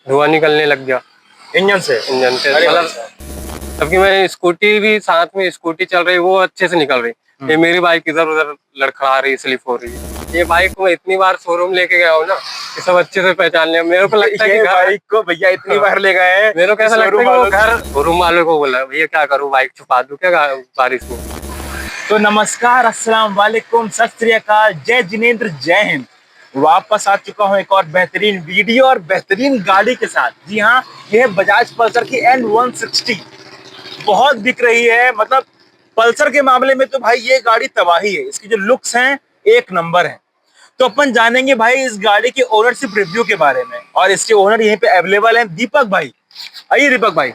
धुआं निकलने लग गया इंजन से। इंजन से। अरे मतलब जबकि मैं स्कूटी भी साथ में स्कूटी चल रही वो अच्छे से निकल रही, ये मेरी बाइक इधर उधर लड़खड़ा रही, स्लिप हो रही है। ये बाइक को मैं इतनी बार शोरूम लेके गया हूँ ना कि सब अच्छे से पहचान लिया। मेरे को लगता है कि बाइक को भैया इतनी बार ले गए हैं, मेरे को ऐसा लगता है कि वो घर शोरूम वालों को बोला भैया क्या करूँ, बाइक छुपा दूं क्या बारिश में। तो नमस्कार, अस्सलाम वालेकुम, सत श्री अकाल, जय जिनेंद्र, जय हिंद। वापस आ चुका हूं एक और बेहतरीन वीडियो और बेहतरीन गाड़ी के साथ। जी हाँ, ये है बजाज पल्सर की N160। बहुत बिक रही है। मतलब पल्सर के मामले में तो भाई ये गाड़ी तबाही है। इसकी जो लुक्स हैं एक नंबर है। तो अपन जानेंगे भाई इस गाड़ी के ओनरशिप रिव्यू के बारे में, और इसके ओनर यहीं पे अवेलेबल हैं, दीपक भाई। आइए दीपक भाई।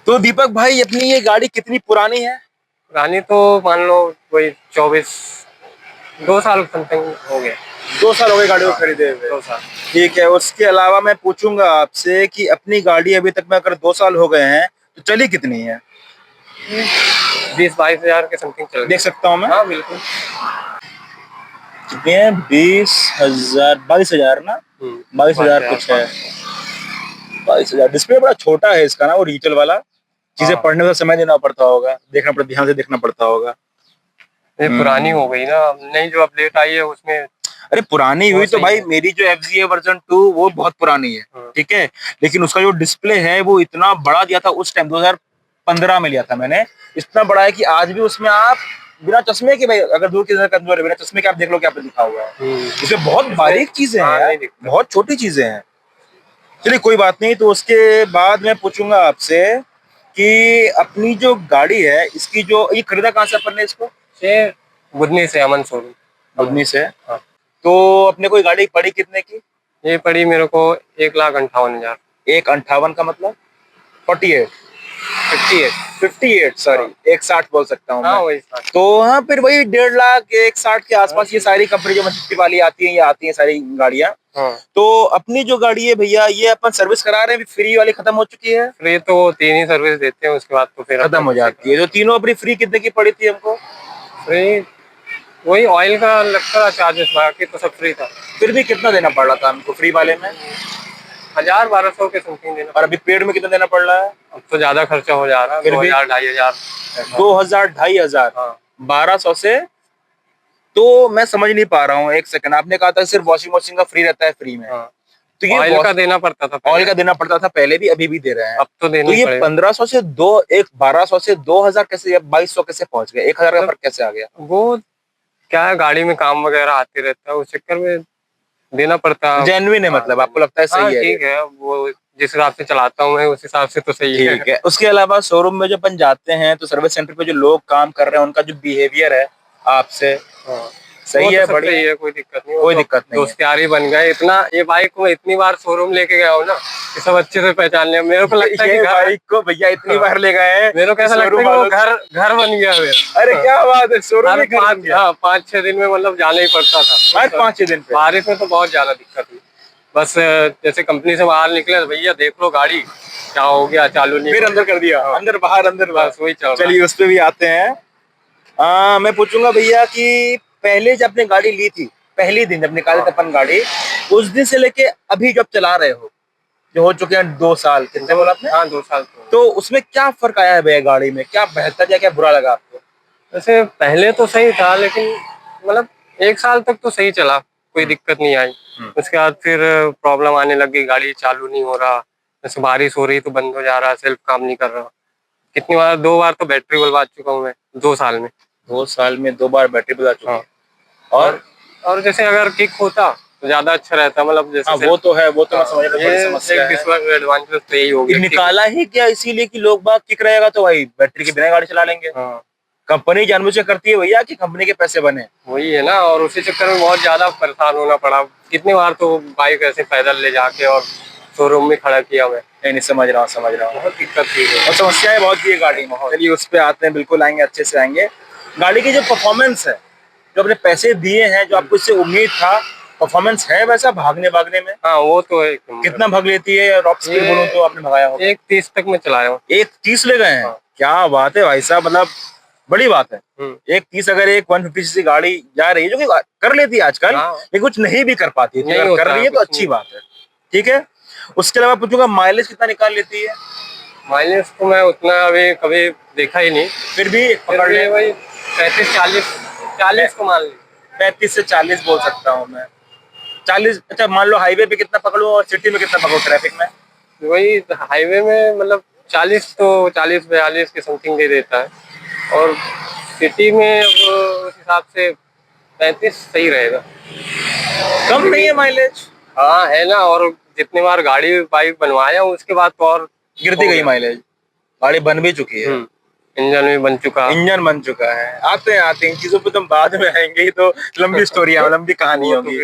तो दीपक भाई, अपनी ये गाड़ी कितनी पुरानी है? पुरानी तो मान लो वही 2 साल समथिंग हो गया। 2 साल हो गए गाड़ी को खरीदे हुए। 2 साल। ठीक है। उसके अलावा मैं पूछूंगा आपसे कि अपनी गाड़ी अभी तक में अगर 2 साल हो गए हैं तो चली कितनी है? 20-22 हजार के समथिंग चल देख सकता हूँ मैं? हाँ बिल्कुल। कितने हैं? 20,000, 22,000 ना? 22,000 कुछ है। 22,000। डिस्प्ले बड़ा छोटा है इसका ना, वो रिटेल वाला। चीजें पढ़ने में समय देना पड़ता होगा, देखना पड़ता, ध्यान से देखना पड़ता होगा। ये पुरानी हो गई ना, नई जो अपडेट आई है उसमें। अरे पुरानी हुई तो भाई मेरी जो FZA वर्जन 2 वो बहुत पुरानी है, ठीक है। लेकिन उसका जो डिस्प्ले है वो इतना बड़ा दिया था उस टाइम, 2015 में लिया था मैंने। इतना बड़ा है कि आज भी उसमें आप बिना चश्मे के, भाई अगर दूर की नजर कमजोर है, बिना चश्मे के आप देख लो क्या पे लिखा हुआ है। इसमें बहुत बारीक चीजें हैं यार, बहुत छोटी चीजें हैं। चलिए कोई बात नहीं। तो उसके बाद मैं पूछूंगा आपसे कि अपनी जो गाड़ी है इसकी जो ये खरीदा कहाँ से अपन ने इसको? बुधनी से, अमन शोरूम बुधनी से। हाँ। तो अपने कोई गाड़ी पड़ी कितने की? ये पड़ी मेरे को 1,58,000। 1,58,000 का मतलब 48? 58। 58 सॉरी, 1,60 बोल सकता हूँ हाँ मैं। वही। तो हाँ, फिर वही 1,50,000 1,60 के आसपास ये सारी कंपनी जो 150 वाली आती है, ये आती है सारी गाड़ियाँ। तो अपनी जो गाड़ी है भैया, ये अपन सर्विस करा रहे हैं, फ्री वाली खत्म हो चुकी है। फ्री तो 3 ही सर्विस देते हैं, उसके बाद तो फिर खत्म हो जाती है। जो तीनों अपनी फ्री कितने की पड़ी थी हमको? फ्री वही ऑयल का लगता था चार्जेस, बाकी तो सब फ्री था। फिर भी कितना देना पड़ रहा था हमको फ्री वाले में? 1,000-1,200 के समथिंग देना। और अभी पेड में कितना देना पड़ रहा है? अब तो ज्यादा खर्चा हो जा रहा है, 2,000-2,500। 2,000-2,500? हाँ। 1,200 से तो मैं समझ नहीं पा रहा हूँ। एक सेकंड, आपने कहा था सिर्फ वॉशिंग मशीन का फ्री रहता है फ्री में। हाँ। तो ये ऑयल का देना पड़ता था पहले। ऑयल का देना पड़ता था पहले भी, अभी भी दे रहे हैं। अब तो देना तो ये पड़ेगा। 1500 से 1,200 से 2,000 कैसे, 2,200 कैसे पहुंच गए? 1,000 का फर्क कैसे आ गया? वो क्या है, गाड़ी में काम वगैरह आते रहता है, उस चक्कर में देना पड़ता है। जेन्युइन है मतलब, आपको लगता है सही है? ठीक है, वो जिस हिसाब से चलाता हूँ मैं उस हिसाब से तो सही है। ठीक है। उसके अलावा शोरूम में जब अपन जाते हैं तो सर्विस सेंटर पे जो लोग काम कर रहे हैं उनका जो बिहेवियर है आपसे, सही है? बढ़िया है, कोई दिक्कत नहीं। कोई दिक्कत नहीं है। दोस्ती बन गए इतना। ये बाइक को मैं इतनी बार शोरूम लेके गया हूँ ना कि सब अच्छे से पहचान लिया। मेरे को लगता है कि बाइक को भैया इतनी बार ले गए हैं, मेरे को ऐसा लगता है कि वो घर बन गया मेरा। अरे क्या बात है, शोरूम में 5-6 दिन में मतलब जाना ही पड़ता था। हर 5-6 दिन पे? बारिश में तो बहुत ज्यादा दिक्कत हुई। बस जैसे कंपनी से बाहर निकले, भैया देख लो गाड़ी क्या हो गया, चालू नहीं, फिर अंदर कर दिया। अंदर बाहर, अंदर बाहर, बस वही चल रहा है। चलिए उस पे भी आते हैं। मैं पूछूंगा भैया कि पहले जब आपने गाड़ी ली थी, पहली दिन जब निकाले थे अपन गाड़ी, उस दिन से लेके अभी जब चला रहे हो, जो हो चुके हैं 2 साल, कितने बोला आपने? हाँ 2 साल। तो उसमें क्या फर्क आया है भैया गाड़ी में? क्या बेहतर या क्या बुरा लगा आपको? वैसे पहले तो सही था, लेकिन मतलब 1 साल तक तो सही चला, कोई दिक्कत नहीं आई। उसके बाद फिर प्रॉब्लम आने लगी, गाड़ी चालू नहीं हो रहा, जैसे बारिश हो रही तो बंद हो जा रहा, सेल्फ काम नहीं कर रहा। कितनी बार, 2 बार तो बैटरी बदलवा चुका हूँ मैं 2 साल में। 2 साल में 2 बार बैटरी बदला चुका? हाँ। और जैसे अगर किक होता तो ज्यादा अच्छा रहता, मतलब जैसे वो तो है, वो तो मैं समझ रहा हूं, बड़ी समस्या है। डिसएडवांटेज तो यही हो गया। निकाला ही क्या इसीलिए कि लोग बाग किक रहेगा तो भाई बैटरी के बिना गाड़ी चला लेंगे। कंपनी जानबूझ के करती है भैया कि कंपनी के पैसे बने। वही है ना, और उसी चक्कर में बहुत ज्यादा परेशान होना पड़ा। कितनी बार तो बाइक ऐसे पैदल ले जाके और शोरूम में खड़ा किया हुआ है। नहीं समझ रहा हूँ। बहुत दिक्कत थी और समस्याएं बहुत थी गाड़ी में। चलिए उस पे आते हैं, बिल्कुल आएंगे, अच्छे से आएंगे। गाड़ी की जो परफॉर्मेंस है, जो अपने पैसे दिए हैं, जो आपको इससे उम्मीद था, परफॉर्मेंस है वैसा भागने भागने में? हाँ वो तो है। कितना भाग लेती है? टॉप स्पीड बोलूं तो आपने भगाया होगा? 1:30 तक में चलाया हूँ। 1:30 ले गए हैं? क्या बात है भाई साहब, मतलब बड़ी बात है। एक 30 अगर एक 150cc गाड़ी जा रही है, जो कि कर लेती है आजकल, लेकिन कुछ नहीं भी कर पाती है, नहीं कर रही है तो अच्छी बात है। ठीक है, उसके अलावा पूछूंगा माइलेज कितना निकाल लेती है? माइलेज तो मैं उतना अभी कभी देखा ही नहीं, फिर भी पकड़ ले वही 35-40 को मान ली। 35 से 40 बोल सकता हूँ मैं। 40, अच्छा मान लो हाईवे पे कितना पकड़ूं और सिटी में कितना पकड़ूं ट्रैफिक में? वही हाईवे में मतलब 40 तो 40-42 के समथिंग दे देता है, और सिटी में अब उस हिसाब से 35 सही रहेगा। कम नहीं है माइलेज? हाँ है ना, और जितनी बार गाड़ी बाइक बनवाया हूँ उसके बाद तो और गिरती गई माइलेज। गाड़ी बन भी चुकी है, इंजन भी बन चुका है। आते हैं इन चीजों पे तुम बाद में आएंगे, ही तो लंबी स्टोरी है, लंबी कहानी होगी।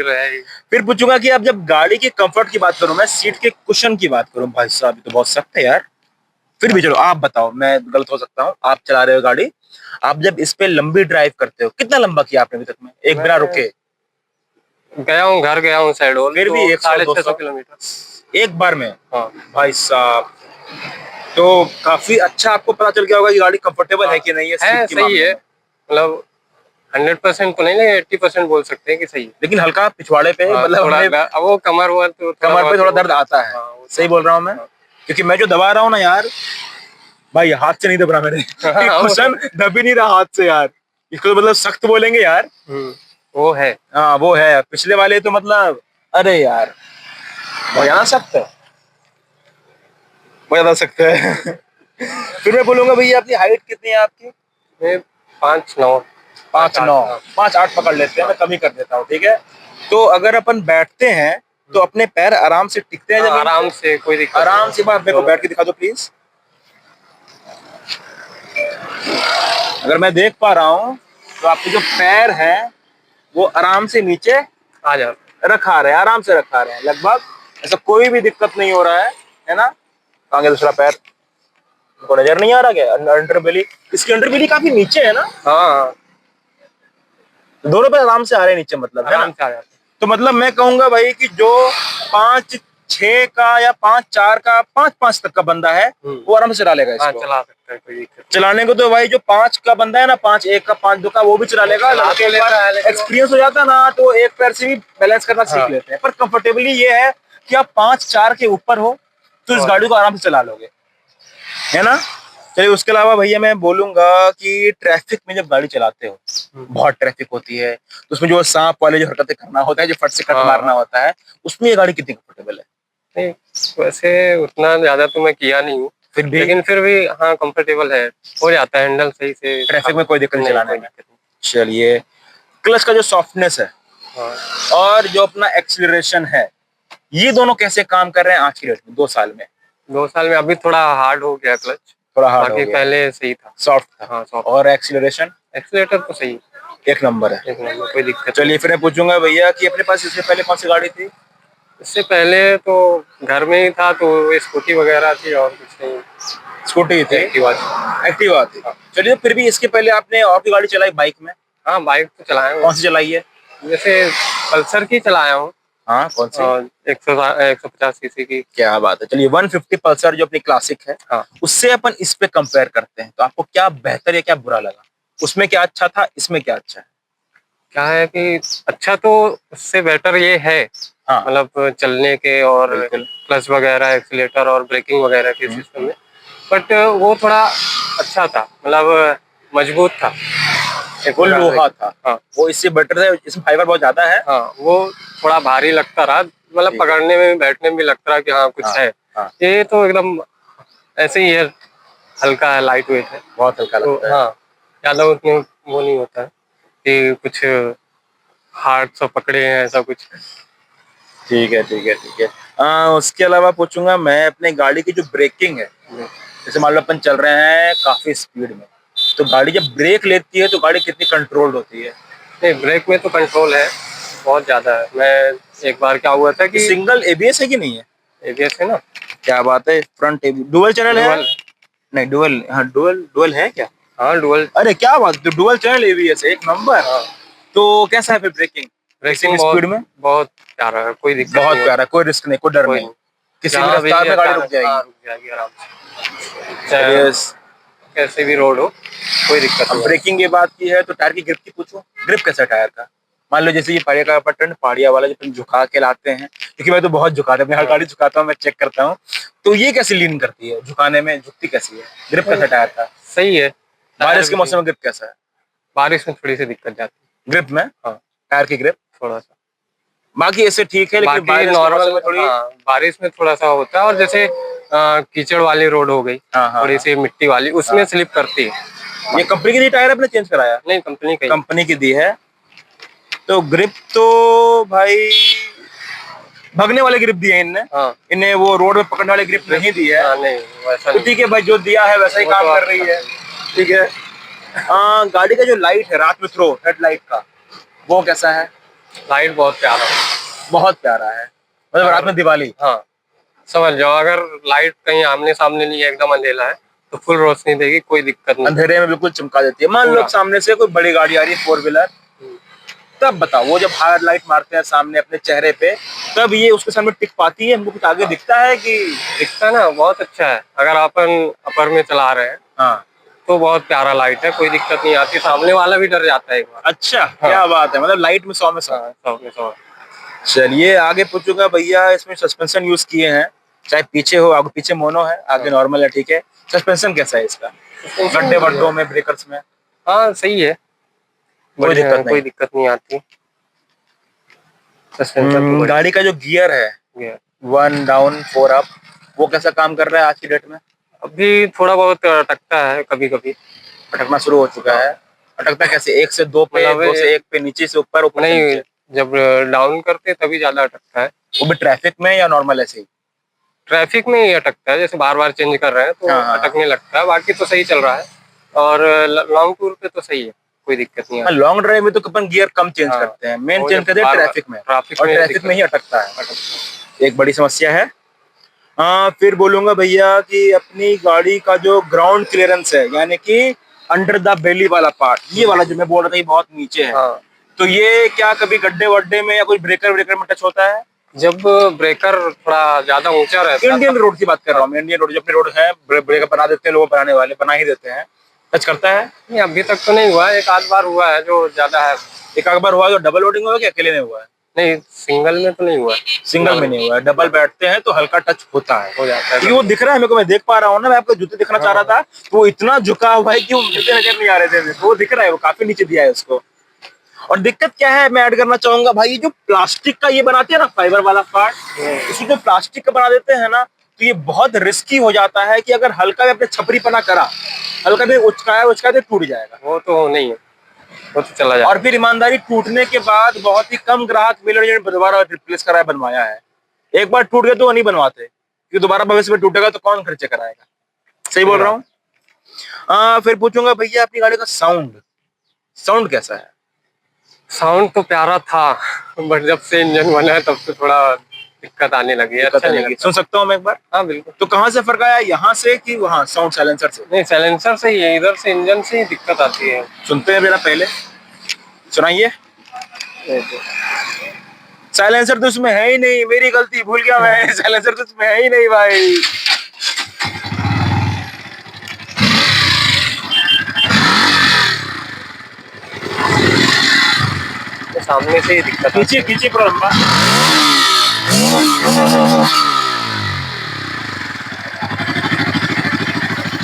फिर पूछूंगा कि अब जब गाड़ी के कंफर्ट की बात करूं, मैं सीट के कुशन की बात करूं, भाई साहब तो बहुत सख्त है यार। फिर भी चलो आप बताओ, मैं गलत हो सकता हूँ, आप चला रहे हो गाड़ी, आप जब इस पे लंबी ड्राइव करते हो, कितना लंबा किया आपने अभी तक में एक बिना रुके? गया हूँ, घर गया हूँ शहडोल, फिर भी 100-200 किलोमीटर एक बार में? हाँ भाई साहब, तो काफी अच्छा आपको पता चल गया होगा कि गाड़ी कंफर्टेबल है कि नहीं है। सीट की सही है, मतलब 100% तो नहीं, लेकिन 80% बोल सकते हैं कि सही है। लेकिन हल्का पिछवाड़े पे मतलब वो कमर पे थोड़ा दर्द आता है। सही बोल रहा हूँ मैं? क्योंकि मैं जो दबा रहा हूँ ना यार, भाई हाथ से नहीं दब रहा मेरे, कुशन दब ही नहीं रहा हाथ से यार। इसको तो मतलब सख्त बोलेंगे यार। वो है, हाँ वो है। पिछले वाले तो मतलब अरे यार बहुत ज्यादा सख्त है, बहुत ज्यादा सख्त है। फिर मैं बोलूंगा भैया अपनी हाइट कितनी है आपकी? 5'9", 5'9", 5'8" पकड़ लेते हैं, मैं कम ही कर देता हूँ। ठीक है, तो अगर अपन बैठते हैं तो अपने पैर आराम से टिकते हैं? आराम से, कोई दिक्कत आराम से। बात मेरे को बैठ के दिखा दो प्लीज। अगर मैं देख पा रहा हूँ तो आपके जो पैर हैं वो आराम से नीचे आ जा रखा रहे हैं, आराम से रखा रहे हैं लगभग, ऐसा कोई भी दिक्कत नहीं हो रहा है ना? आगे दूसरा पैर को नजर नहीं आ रहा क्या? अंडरबेली, इसकी अंडरबेली काफी नीचे है ना? हाँ, दोनों पैर आराम से आ रहे हैं नीचे, मतलब है ना? तो मतलब मैं कहूंगा भाई कि जो 5'6" का या 5'4" का, 5'5" तक का बंदा है वो आराम से चला लेगा इसको। चला सकता है, कोई दिक्कत चलाने को तो भाई जो 5 का बंदा है ना, 5'1" का, 5'2" का, वो भी चला लेगा। एक्सपीरियंस हो जाता ना तो एक पैर से भी बैलेंस करना सीख लेते हैं। पर कंफर्टेबली ये है कि आप 5'4" के ऊपर हो तो इस गाड़ी को आराम से चला लोगे, है ना? चलिए, उसके अलावा भैया मैं बोलूंगा कि ट्रैफिक में जब गाड़ी चलाते हो, बहुत ट्रैफिक होती है, तो उसमें जो सांप वाले जो हरकतें करना होता है, जो फट से कट मारना होता है, उसमें ये गाड़ी कितनी कंफर्टेबल है? नहीं, वैसे उतना ज्यादा तो मैं किया नहीं हूँ, लेकिन फिर भी हाँ कंफर्टेबल है, हो जाता है हैंडल सही से, ट्रैफिक में कोई दिक्कत नहीं चलाने में। चलिए, क्लच का जो सॉफ्टनेस है और जो अपना एक्सीलरेशन है, ये दोनों कैसे काम कर रहे हैं आज की डेट में, 2 साल में? 2 साल में अभी थोड़ा हार्ड हो गया क्लच, थोड़ा हार्ड हो बाकी गया। पहले सही था, सॉफ्ट था। हाँ सॉफ्ट। और एक्सीलरेशन? एक्सीलेटर तो सही, एक नंबर है, एक नंबर, कोई दिक्कत। चलिए, फिर मैं पूछूंगा भैया कि अपने पास इससे पहले कौन सी गाड़ी थी? इससे पहले तो घर में ही था, तो स्कूटी वगैरह थी, और कुछ नहीं। स्कूटी थी? एक्टिवा थी। चलिए, फिर भी इसके पहले आपने और भी गाड़ी चलाई बाइक में? हाँ बाइक तो चलाया हूँ। कौन सी चलाई है? जैसे पल्सर की चलाया हूँ। हाँ, कौन सी? 150 सीसी की। क्या बात है। चलिए, 150 पल्सर जो अपनी क्लासिक है, हाँ, उससे अपन इस पे कंपेयर करते हैं, तो आपको क्या बेहतर या क्या बुरा लगा? उसमें क्या अच्छा था, इसमें क्या अच्छा है? क्या है कि अच्छा तो उससे बेटर ये है, हाँ, मतलब चलने के और क्लच वगैरह, एक्सीलेटर और ब्रेकिंग वगैरह के सिस्टम में, बट वो थोड़ा अच्छा था, मतलब मजबूत था, वो लोहा था। हाँ, वो इससे बेटर है, इसमें फाइबर बहुत ज्यादा है। हाँ, वो थोड़ा भारी लगता रहा, मतलब पकड़ने में बैठने में भी लगता रहा कि हाँ कुछ है। ये तो एकदम ऐसे ही है, हल्का है, लाइट वेट है, बहुत हल्का लगता है। हाँ, ज्यादा उतने वो नहीं होता है कि कुछ हार्ड सा पकड़े हैं, ऐसा कुछ। ठीक है, ठीक है, ठीक है। उसके अलावा पूछूंगा मैं, अपने गाड़ी की जो ब्रेकिंग है, जैसे मान लो अपन चल रहे हैं काफी स्पीड में, तो गाड़ी जब ब्रेक लेती है तो गाड़ी कितनी कंट्रोल्ड होती है? नहीं, ब्रेक में तो कंट्रोल है, बहुत ज्यादा है। मैं एक बार क्या हुआ था कि सिंगल एबीएस है कि नहीं है? एबीएस है ना। क्या बात है, फ्रंट एबीएस डुअल चैनल है? नहीं, डुअल, हाँ डुअल, डुअल है क्या? हाँ डुअल। अरे क्या बात, तो डुअल चैनल एबीएस है, एक नंबर। तो कैसा है फिर ब्रेकिंग? ब्रेकिंग स्पीड में बहुत प्यारा है, कोई दिक्कत बहुत नहीं, प्यारा, कोई रिस्क नहीं, कोई डर नहीं, किसी भी रफ्तार में गाड़ी रुक जाएगी। रुक जाएगी आराम से। चलिए, कैसे भी रोड हो, कोई दिक्कत अब नहीं। ब्रेकिंग की बात की है तो टायर की ग्रिप की पूछो, ग्रिप कैसा है टायर का? मान लो जैसे ये पहाड़िया का पट्टन, पहाड़िया वाला जो झुका के लाते हैं, क्योंकि मैं तो बहुत झुकाता हूँ, हर गाड़ी झुकाता हूँ, मैं चेक करता हूँ, तो ये कैसे लीन करती है झुकाने में, झुकती कैसी है? ग्रिप कैसा टायर का? सही है। बारिश के मौसम में ग्रिप कैसा है? बारिश में थोड़ी सी दिक्कत जाती ग्रिप में, हाँ, टायर की ग्रिप है थोड़ा सा। बाकी ऐसे ठीक है, लेकिन बाकी बारिश के मौसम नॉर्मल, में थोड़ी। हाँ, बारिश में थोड़ा सा होता है। और जैसे कीचड़ वाली रोड हो गई, हाँ हाँ थोड़ी हाँ सी मिट्टी वाली, उसमें हाँ। स्लिप करती है। ये कंपनी की दी टायर आपने चेंज कराया? नहीं, कंपनी का ही। कंपनी की दी है। तो ग्रिप तो भाई भगने वाले ग्रिप दिए इनने, हाँ, इन्हें वो रोड में पकड़ने वाले ग्रिप नहीं दी है। हाँ, नहीं वैसा तो नहीं। ठीक है भाई, जो दिया है वैसा ही वो काम तो कर रही है। ठीक है। गाड़ी का जो लाइट है रात में थ्रो हेडलाइट का, वो कैसा है? लाइट बहुत प्यारा है। बहुत प्यारा है, मतलब रात में दिवाली। हाँ, समझ जाओ, अगर लाइट कहीं आमने सामने नहीं है, एकदम अंधेरा है, तो फुल रोशनी देगी, कोई दिक्कत नहीं। अंधेरे में बिल्कुल चमका देती है। मान लो पूरा। सामने से कोई बड़ी गाड़ी आ रही है, 4 व्हीलर, तब बताओ वो जब हार्ड लाइट मारते हैं सामने अपने चेहरे पे, तब ये उसके सामने टिक पाती है? हमको कुछ आगे दिखता है कि? दिखता है ना, बहुत अच्छा है। अगर अपन अपर में चला रहे हैं हाँ। तो बहुत प्यारा लाइट है, कोई दिक्कत नहीं आती। सामने वाला भी डर जाता है एक बार। अच्छा, क्या बात है, मतलब लाइट में 100 में 100। हाँ, 100 में 100। चलिए आगे पूछूंगा भैया, इसमें सस्पेंशन यूज किए हैं, चाहे पीछे हो, आगे पीछे मोनो है, आगे नॉर्मल है, ठीक है। सस्पेंशन कैसा है इसका? गड्ढे वड्ढों में, ब्रेकर्स में? हाँ, सही है, कोई बढ़िया है, दिक्कत कोई नहीं। दिक्कत नहीं आती। सस्पेंशन तो बढ़िया गाड़ी का जो गियर है, है। 1 डाउन 4 अप, वो कैसा काम कर रहा है आज की डेट में? अभी थोड़ा बहुत अटकता है कभी कभी। अटकना शुरू हो चुका है? अटकता कैसे? 1 से 2 पे, मतलब 2 से 1 पे, नीचे से ऊपर, ऊपर से नहीं, नीचे? जब डाउन करते तभी ज्यादा अटकता है। वो भी ट्रैफिक में या नॉर्मल ऐसे ही? ट्रैफिक में ही अटकता है, जैसे बार बार चेंज कर रहे हैं तो हाँ हाँ हाँ। अटकने लगता है। बाकी तो सही चल रहा है। और लॉन्ग टूर पे तो सही है, कोई दिक्कत नहीं हाँ, आती। लॉन्ग ड्राइव में तो अपन गियर कम चेंज हाँ, करते हैं, मेन वो चेंज जब करते हैं बार बार ट्रैफिक में, ट्रैफिक और में ट्रैफिक में दिक्कत ही अटकता है। अटकता एक बड़ी समस्या है। फिर बोलूंगा भैया कि अपनी गाड़ी का जो ग्राउंड क्लियरेंस है, यानी कि अंडर द बेली वाला पार्ट, ये वाला जो मैं बोल रहा था, ये बहुत नीचे है। है, हाँ, तो ये क्या कभी गड्ढे वड्ढे में या कोई ब्रेकर ब्रेकर में टच होता है? जब ब्रेकर थोड़ा ज्यादा ऊंचा रहता है इंडियन रोड की बात कर रहा हूँ मैं, इंडियन रोड जो अपने रोड है, ब्रेकर बना देते हैं लोग, बनाने वाले बना ही देते हैं, टच करता है? नहीं, अभी तक तो नहीं हुआ। एक आध बार हुआ है जो ज्यादा है। एक आध बार हुआ जो डबल लोडिंग हुआ कि अकेले में हुआ है? नहीं, सिंगल में तो नहीं हुआ। सिंगल में नहीं हुआ है, डबल बैठते हैं तो हल्का टच होता है। हो जाता है क्योंकि वो दिख रहा है मेरे को, मैं देख पा रहा हूँ ना, मैं आपको जूते दिखाना चाह रहा था, तो वो इतना झुका हुआ है कि वो जूते नजर नहीं आ रहे थे मेरे को। वो दिख रहा है, वो काफी नीचे दिया है उसको। और दिक्कत क्या है मैं ऐड करना चाहूंगा भाई, ये जो प्लास्टिक का ये बनाते हैं ना, फाइबर वाला पार्ट, इसको जो प्लास्टिक का बना देते हैं ना, तो ये बहुत रिस्की हो जाता है कि अगर हल्का भी अपने छपरी पना करा, हल्का भी उचकाया उचका तो टूट जाएगा। वो तो नहीं है, वो तो चला जाएगा। और फिर ईमानदारी, टूटने के बाद बहुत ही कम ग्राहक मिले जिन्होंने दोबारा रिप्लेस कराया, बनवाया है। एक बार टूट गया तो वो नहीं बनवाते, क्योंकि दोबारा भविष्य में टूटेगा तो कौन खर्चे कराएगा। सही बोल रहा हूँ। फिर पूछूंगा भैया अपनी गाड़ी का साउंड, साउंड कैसा है? साउंड तो प्यारा था, बट जब से इंजन बना है तब से थोड़ा दिक्कत आने लगी है। अच्छा नहीं लगता। सुन सकता हूँ मैं एक बार? हाँ, बिल्कुल। तो कहाँ से फर्क आया, यहाँ से कि वहाँ साउंड साइलेंसर से? नहीं, साइलेंसर से ही है, इधर से इंजन से ही दिक्कत आती है। सुनते हैं मेरा पहले, सुनाइए। साइलेंसर तो उसमें है ही नहीं, मेरी गलती, भूल गया मैं। साइलेंसर तो उसमें है ही नहीं भाई। तो सामने से ही दिक्कत आती कीजिए कीजिए पूरा लंबा।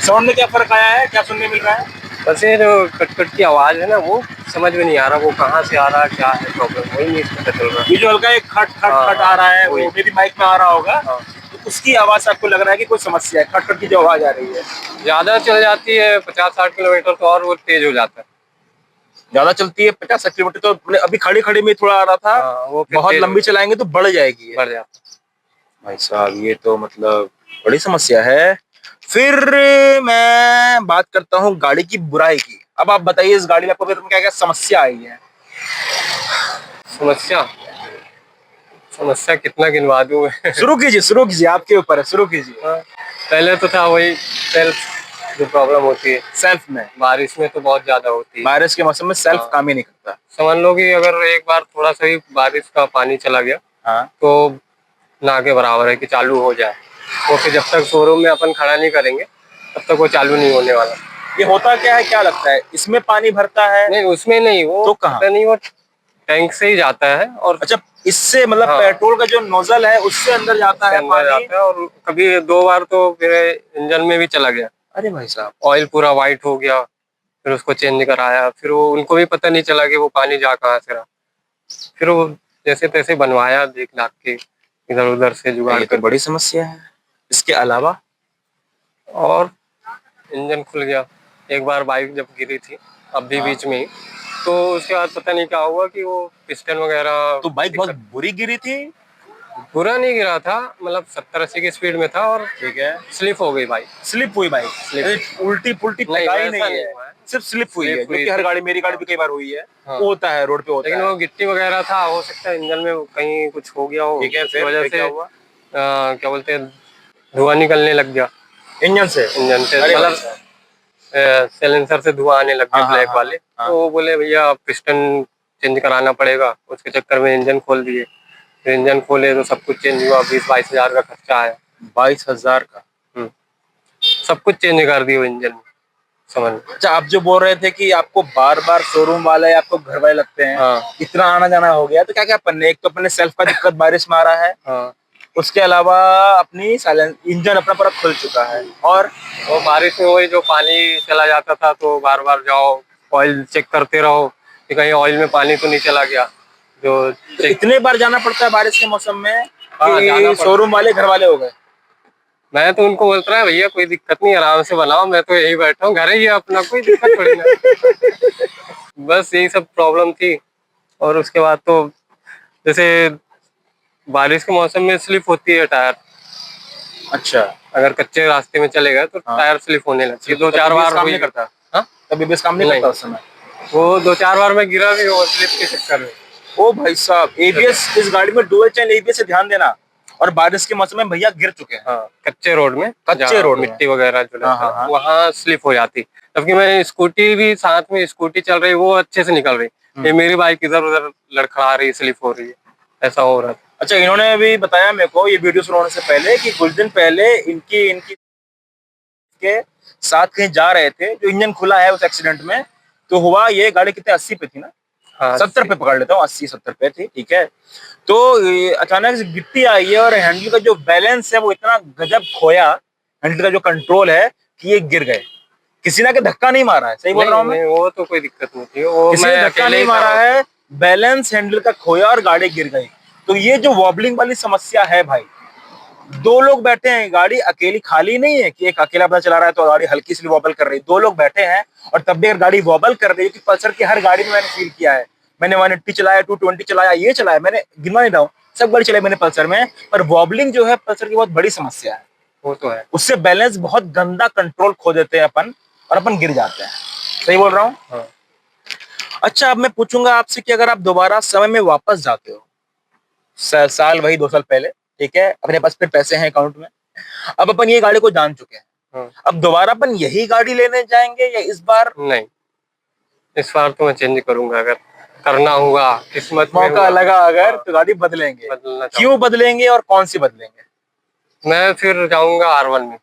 साउंड में क्या फर्क आया है, क्या सुनने मिल रहा है? है। बस ये जो कट की आवाज है ना, वो समझ में नहीं आ रहा, वो कहाँ से आ रहा है, क्या है प्रॉब्लम, वही नहीं पता चल रहा। ये जो हल्का एक खट खट हाँ, खट आ रहा है, वही। वो मेरी माइक में आ रहा होगा, हाँ, तो उसकी आवाज से आपको लग रहा है कि कोई समस्या है, खट खट की जो आवाज आ रही है। ज्यादा चल जाती है 50-60 किलोमीटर तो और वो तेज हो जाता है। ज्यादा चलती है 50 किलोमीटर तो अभी खड़ी खड़ी में थोड़ा आ रहा था। हाँ, वो फिर बहुत तेज लंबी चलाएंगे तो बढ़ जाएगी ये। बढ़ जाता भाई साहब ये तो मतलब बड़ी समस्या है। फिर मैं बात करता हूँ गाड़ी की बुराई की। अब आप बताइए इस गाड़ी में आपको क्या क्या समस्या आई है? है। समस्या समस्या कितना गिनवा दूं मैं। शुरू कीजिए, आपके ऊपर है, शुरू कीजिए। हाँ, पहले तो था वही सेल्फ जो प्रॉब्लम होती है। सेल्फ में बारिश में तो बहुत ज्यादा होती है। बारिश के मौसम में सेल्फ हाँ। काम ही नहीं करता। समझ लो कि अगर एक बार थोड़ा सा भी बारिश का पानी चला गया हाँ। तो ना के बराबर है कि चालू हो जाए। वो फिर जब तक शोरूम में अपन खड़ा नहीं करेंगे तब तक वो चालू नहीं होने वाला। ये होता क्या है, क्या लगता है, इसमें पानी भरता है? नहीं उसमें नहीं, वो तो कहाँ? पता नहीं, वो टैंक से ही जाता है और अच्छा, इससे मतलब हाँ, पेट्रोल का जो नोजल है उससे अंदर जाता उससे है अंदर पानी? जाता है। और कभी 2 बार तो मेरे इंजन में भी चला गया, अरे भाई साहब। ऑयल पूरा वाइट हो गया, फिर उसको चेंज कराया, फिर वो उनको भी पता नहीं चला कि वो पानी जा कहाँ से रहा। फिर वो जैसे तैसे बनवाया देख दाख के, इधर उधर से जुगाड़ ये तो कर। बड़ी समस्या है। इसके अलावा? और इंजन खुल गया एक बार, बाइक जब गिरी थी अभी हाँ। बीच में ही, तो उसके बाद पता नहीं क्या हुआ कि वो पिस्टन वगैरह तो बाइक बहुत दिक्कत। बुरी गिरी थी? बुरा नहीं गिरा था, मतलब 70-80 की स्पीड में था और ठीक है। स्लिप हो गई बाइक। स्लिप हुई बाइक? स्लिप अरे उल्टी पुल्टी नहीं, पकाई वैसा नहीं नहीं है, हुआ है, सिर्फ स्लिप हुई है, स्लिप जो हुई कि हर थी। गाड़ी, मेरी गाड़ी हाँ भी कई बार हुई है। हाँ, वो होता है, रोड पे होता लेकिन है। वो गिट्टी वगैरह था, हो सकता है इंजन में कहीं कुछ हो गया हो, ठीक है, उसकी फिर वजह क्या से हुआ? क्या बोलते हैं, धुआं निकलने लग गया इंजन से? इंजन से, अरे भाई मतलब साहब। सिलेंसर से धुआं आने लग गया हाँ हाँ ब्लैक हाँ वाले। हाँ। तो वो बोले भैया पिस्टन चेंज कराना पड़ेगा, उसके चक्कर में इंजन खोल दिए। फिर इंजन खोले तो सब कुछ चेंज हुआ, 20-22 हजार का खर्चा आया। 22,000 का? हम्म, सब कुछ चेंज कर दिए वो इंजन में, समझ लो। अच्छा, आप जो बोल रहे थे कि आपको बार बार शोरूम वाले आपको घर वाले लगते हैं, हाँ इतना आना जाना हो गया, तो क्या क्या अपन ने, एक तो अपने सेल्फ का दिक्कत बारिश में आ रहा है, हाँ। उसके अलावा अपनी साइलेंस इंजन अपना पूरा खुल चुका है, और वो बारिश में वही जो पानी चला जाता था, तो बार बार जाओ ऑयल चेक करते रहो कि कहीं ऑयल में पानी तो नहीं चला गया, जो तो चेक। इतने बार जाना पड़ता है बारिश के मौसम में हाँ जाना कि पड़ता। शोरूम वाले घर वाले हो गए? मैं तो उनको बोलता है भैया कोई दिक्कत नहीं, आराम से बनाओ, मैं तो यही बैठा हूँ, घर ही है अपना, कोई दिक्कत थोड़ी ना। बस यही सब प्रॉब्लम थी। और उसके बाद तो जैसे बारिश के मौसम में स्लिप होती है टायर, अच्छा। अगर कच्चे रास्ते में चले गए तो हाँ। टायर स्लिप होने लगती है, तो दो तब चार एबीएस बार काम हुई। नहीं करता? हाँ तब एबीएस काम नहीं नहीं, करता उस समय? वो 2-4 बार मैं गिरा भी हूँ स्लिप के चक्कर में। ओ भाई साहब, एबीएस इस गाड़ी में डुअल चैनल एबीएस से ध्यान देना। और बारिश के मौसम में भैया गिर चुके हैं हाँ कच्चे रोड में, कच्चे जहाँ रोड में। मिट्टी वगैरह जो हाँ रहता हाँ है हाँ। वहाँ स्लिप हो जाती। जबकि मैं स्कूटी भी साथ में, स्कूटी चल रही वो अच्छे से निकल रही, ये मेरी बाइक इधर उधर लड़खड़ा रही, स्लिप हो रही है, ऐसा हो रहा था। अच्छा, इन्होंने भी बताया मेरे को ये वीडियो शुरू होने से पहले कि कुछ दिन पहले इनकी इनकी के साथ कहीं जा रहे थे, जो इंजन खुला है उस एक्सीडेंट में। तो हुआ ये, गाड़ी कितने 80 पे थी ना, हाँ 70 पे पकड़ लेता हूँ, 80-70 पे थी, ठीक है। तो ये अचानक से गिट्टी आई है और हैंडल का जो बैलेंस है वो इतना गजब खोया, हैंडल का जो कंट्रोल है, कि ये गिर गए। किसी ने के धक्का नहीं मारा है, सही बोल रहा नहीं हूँ मैं? नहीं, वो तो कोई दिक्कत नहीं थी, वो किसी मैं ने धक्का अकेले नहीं ही था। मारा है, बैलेंस हैंडल का खोया और गाड़ी गिर गई। तो ये जो वॉबलिंग वाली समस्या है भाई, दो लोग बैठे हैं, गाड़ी अकेली खाली नहीं है कि एक अकेला बंदा चला रहा है तो गाड़ी हल्की सी वॉबल कर रही है, दो लोग बैठे हैं। और तब भी अगर गाड़ी वॉबल कर रही है, कि पल्सर की हर गाड़ी में मैंने फील किया है, मैंने 180 चलाया, 220 चलाया, ये चलाया, मैंने गिनवा नहीं रहा हूँ, सब गाड़ी चलाई मैंने पल्सर में। पर वॉबलिंग जो है पल्सर की बहुत बड़ी समस्या है, वो तो है। उससे बैलेंस बहुत गंदा कंट्रोल खो देते हैं अपन, और अपन गिर जाते हैं। सही बोल रहा हूँ? हाँ अच्छा, अब मैं पूछूंगा आपसे कि अगर आप दोबारा समय में वापस जाते हो, साल वही 2 साल पहले, ठीक है, अपने पास फिर पैसे हैं अकाउंट में, अब अपन ये गाड़ी को जान चुके हैं, हाँ। अब दोबारा अपन यही गाड़ी लेने जाएंगे या इस बार नहीं, इस बार तो मैं चेंज करूंगा, अगर करना होगा, किस्मत में मौका हुआ। लगा अगर, हाँ, तो गाड़ी बदलेंगे? बदलना क्यों चाहूंगा। बदलेंगे और कौन सी बदलेंगे? मैं फिर जाऊंगा R1 में।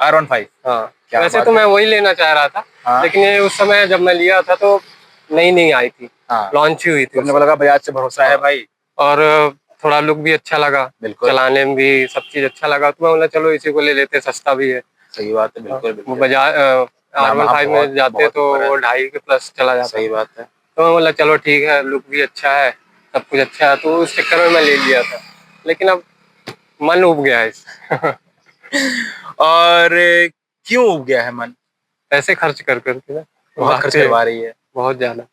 R15? हाँ क्या वैसे तो बात है। मैं वही लेना चाह रहा था, हाँ लेकिन ये उस समय जब मैं लिया था तो नई नई आई थी, हाँ। लॉन्च ही हुई थी तो उस अपने को समय। लगा बजाज से भरोसा है हाँ, भाई। और थोड़ा लुक भी अच्छा लगा, बिल्कुल। चलाने में भी सब चीज अच्छा लगा, तो मैं बोला चलो इसी को ले लेते, सस्ता भी है। सही बात है, हाँ, बिल्कुल वो बिल्कुल। बजाज यामाहा R15 बहुत में जाते बहुत तो ऊपर है। वो 2.5 के प्लस चला जाता। सही बात है। तो मैं बोला चलो ठीक है, लुक भी अच्छा है, सब कुछ अच्छा है, तो उस चक्कर में मैं ले लिया था। लेकिन अब मन उब गया है इस और क्यों उब गया है मन? पैसे खर्च कर करके ना, बहुत खर्च वाकई करवा रही है, बहुत ज्यादा।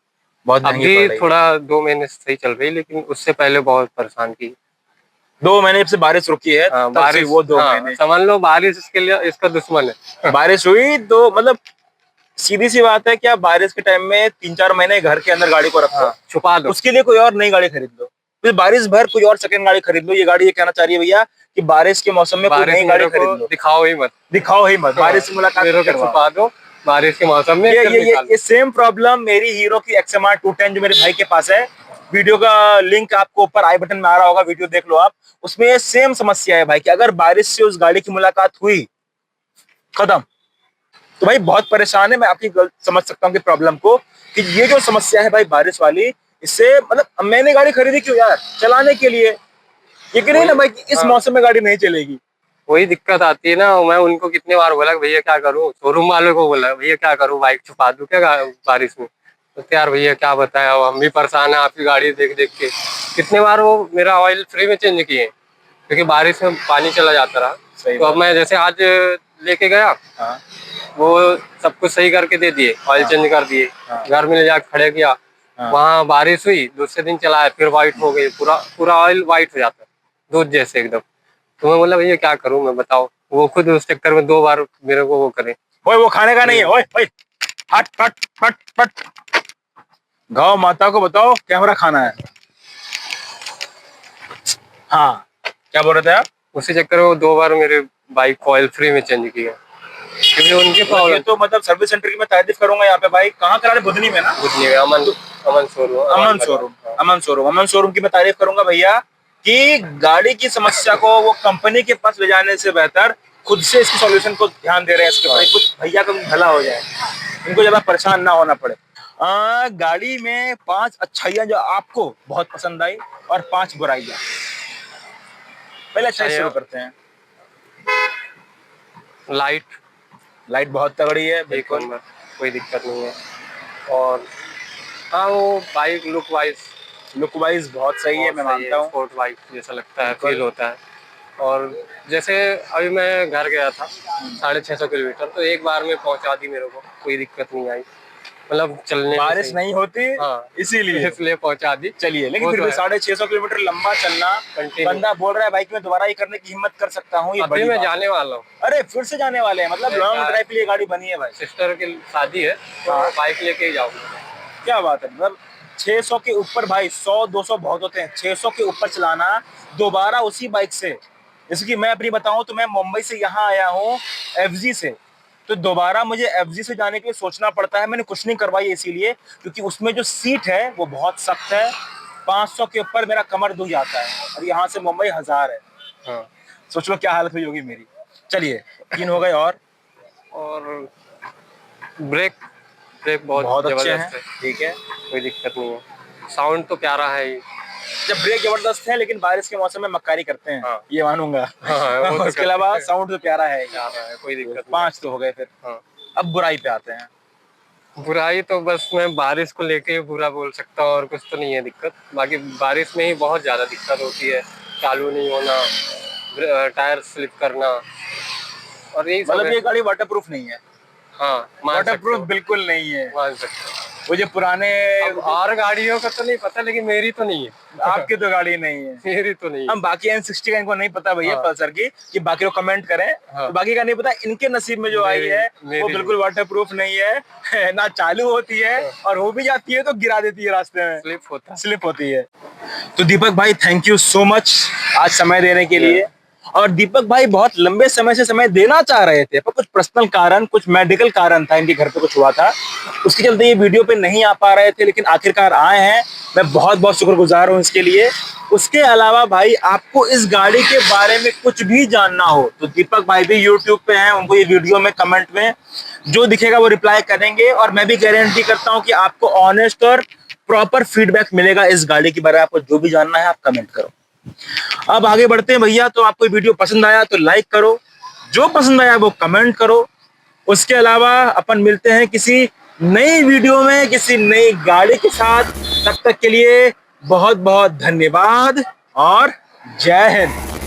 बहुत अब महंगी पड़ भी रही है। थोड़ा 2 महीने से सही चल रही, लेकिन उससे पहले बहुत परेशान की। 2 महीने से बारिश रुकी है, हाँ तब से बारिश, वो दो हाँ महीने समझ लो बारिश इसके लिए इसका दुश्मन है। बारिश हुई तो मतलब सीधी सी बात है कि आप बारिश के टाइम में 3-4 महीने घर के अंदर गाड़ी को रखो, हाँ छुपा दो। उसके लिए कोई और नई गाड़ी खरीद लो, फिर बारिश भर कोई और सेकंड गाड़ी खरीद लो। ये गाड़ी ये कहना चाह रही है भैया कि बारिश के मौसम में कोई बारिश नई गाड़ी मेरे खरीद को लो, दिखाओ ही मत। दिखाओ ही मत, हाँ, बारिश से मुलाकात मेरे मत को करवाओ। छुपा दो बारिश के मौसम में, ये फिर ये ये निकालो। ये सेम प्रॉब्लम मेरी हीरो की XMR 210 जो मेरे भाई के पास है, वीडियो का लिंक आपको ऊपर आई बटन में आ रहा होगा, वीडियो देख लो आप। उसमें ये सेम समस्या है भाई, कि अगर बारिश से उस गाड़ी की मुलाकात हुई, खत्म, तो भाई बहुत परेशान है। मैं आपकी समझ सकता हूँ कि प्रॉब्लम को, कि ये जो समस्या है भाई बारिश वाली, इससे मतलब मैंने गाड़ी खरीदी क्यों यार, चलाने के लिए। ये कि नहीं ना भाई कि इस मौसम में गाड़ी नहीं चलेगी। वही दिक्कत आती है ना। मैं उनको कितने बार बोला कि भैया क्या करूं, शोरूम वालों को बोला भैया क्या करूं, बाइक छुपा दूं क्या बारिश में। तो यार भैया क्या बताएं, अब हम भी परेशान है आपकी गाड़ी देख देख के। कितने बार वो मेरा ऑयल फ्री में चेंज किए, क्योंकि बारिश में पानी चला जाता रहा। तो अब मैं जैसे आज लेके गया, हाँ। वो सब कुछ सही करके दे दिए, ऑयल चेंज कर दिए, घर में ले जाकर खड़े किया। हाँ। वहाँ बारिश हुई, दूसरे दिन चलाया, फिर व्हाइट हो गई, पूरा पूरा ऑयल व्हाइट हो जाता है, दूध जैसे एकदम। तो मैं बोला भैया क्या करूं मैं, बताओ। वो खुद उस चक्कर में 2 बार मेरे को वो करे। ओए वो खाने का नहीं है, ओए ओए हट हट हट हट। गौ माता को बताओ कैमरा खाना है। हाँ क्या बोल रहे थे आप? उसी चक्कर में वो 2 बार मेरे बाइक को ऑयल फ्री में चेंज किया, क्योंकि उनके ये प्रॉब्लम। तो मतलब सर्विस सेंटर की मैं तारीफ करूंगा यहाँ पे भाई। कहाँ करा रहे? बुधनी में ना? बुधनी में अमन अमन शोरूम। अमन शोरूम, अमन शोरूम, अमन शोरूम की मैं तारीफ करूंगा भैया, कि गाड़ी की समस्या को वो कंपनी के पास ले जाने से बेहतर खुद से इसके सॉल्यूशन को ध्यान दे रहे हैं। इसके ऊपर कुछ भैया का भला हो जाए, उनको ज्यादा परेशान ना होना पड़े। गाड़ी में 5 अच्छाइयां जो आपको बहुत पसंद आई और 5 बुराइयां। पहले अच्छाई शुरू करते हैं। लाइट लाइट बहुत तगड़ी है, एक बिल्कुल। नंबर, कोई दिक्कत नहीं है। और हाँ, वो बाइक लुक वाइज बहुत सही है, मैं मानता हूँ। स्पोर्ट बाइक जैसा लगता है, फील होता है। और जैसे अभी मैं घर गया था 650 किलोमीटर, तो एक बार में पहुंचा दी मेरे को, कोई दिक्कत नहीं आई। मतलब चलने में बारिश सही। नहीं होती, हाँ, इसीलिए पहुंचा दी। चलिए। लेकिन वो फिर तो भी है। 650 किलोमीटर लंबा चलना, कंटिन्यू। बंदा बोल रहा है बाइक में दोबारा ये करने की हिम्मत कर सकता हूँ, ये अभी बड़ी मैं बात है। जाने वाला हूँ, अरे फिर से जाने वाले हैं, मतलब लॉन्ग ड्राइव के लिए गाड़ी बनी है भाई। सिस्टर की शादी है, तो हाँ। बाइक लेके ही जाऊंगा। क्या बात है, मतलब 600 के ऊपर भाई, 100-200 बहुत होते हैं, 600 के ऊपर चलाना दोबारा उसी बाइक से। जैसे कि मैं अपनी बताऊं तो मैं मुंबई से यहाँ आया हूँ एफजी से, तो दोबारा मुझे एफजी से जाने के लिए सोचना पड़ता है। मैंने कुछ नहीं करवाई इसीलिए क्योंकि उसमें जो सीट है वो बहुत सख्त है। 500 के ऊपर मेरा कमर दुख जाता है, और यहाँ से मुंबई 1000 है। हाँ। सोच लो क्या हालत हुई होगी मेरी। चलिए 3 हो गए। और ब्रेक ब्रेक बहुत बहुत अच्छे हैं, जबरदस्त है, ठीक है। कोई दिक्कत नहीं है। साउंड तो प्यारा है ही। जब ब्रेक जबरदस्त है, लेकिन बारिश के मौसम में मक्कारी करते हैं, हाँ। ये मानूंगा। हाँ, वो तो उसके अलावा करते हैं। साउंड तो प्यारा है ही। प्यारा है, कोई दिक्कत नहीं। 5 तो हो गए फिर। हाँ। अब बुराई पे आते हैं। बुराई तो बस मैं बारिश को लेके ही बुरा बोल सकता हूँ, और कुछ तो नहीं है दिक्कत। बाकी बारिश में ही बहुत ज्यादा दिक्कत होती है, चालू नहीं होना, टायर स्लिप करना, और यही सब मतलब है। ये गाड़ी वाटरप्रूफ नहीं है? हाँ, मान सकते वाटरप्रूफ हो, बिल्कुल नहीं है। मान सकते हो। वो जो पुराने, अब और गाड़ियों का तो नहीं पता, लेकिन मेरी तो नहीं है। आपकी तो गाड़ी नहीं है। मेरी तो नहीं है। हम बाकी N60 का इनको नहीं पता भैया, हाँ। पल्सर की, कि बाकी लोग कमेंट करें। हाँ। तो बाकी का नहीं पता, इनके नसीब में जो आई है वो बिल्कुल वाटरप्रूफ नहीं है। ना चालू होती है, और हो भी जाती है तो गिरा देती है रास्ते में, स्लिप होती है। तो दीपक भाई थैंक यू सो मच आज समय देने के लिए। और दीपक भाई बहुत लंबे समय से समय देना चाह रहे थे, पर कुछ पर्सनल कारण, कुछ मेडिकल कारण था, इनके घर पे कुछ हुआ था, उसके चलते ये वीडियो पे नहीं आ पा रहे थे, लेकिन आखिरकार आए हैं। मैं बहुत बहुत शुक्रगुजार हूँ इसके लिए। उसके अलावा भाई आपको इस गाड़ी के बारे में कुछ भी जानना हो तो दीपक भाई भी यूट्यूब पे हैं, उनको ये वीडियो में कमेंट में जो दिखेगा वो रिप्लाई करेंगे, और मैं भी गारंटी करता हूँ कि आपको ऑनेस्ट और प्रॉपर फीडबैक मिलेगा इस गाड़ी के बारे में। आपको जो भी जानना है आप कमेंट करो। अब आगे बढ़ते हैं भैया। तो आपको वीडियो पसंद आया तो लाइक करो, जो पसंद आया वो कमेंट करो। उसके अलावा अपन मिलते हैं किसी नई वीडियो में, किसी नई गाड़ी के साथ। तब तक के लिए बहुत बहुत धन्यवाद और जय हिंद।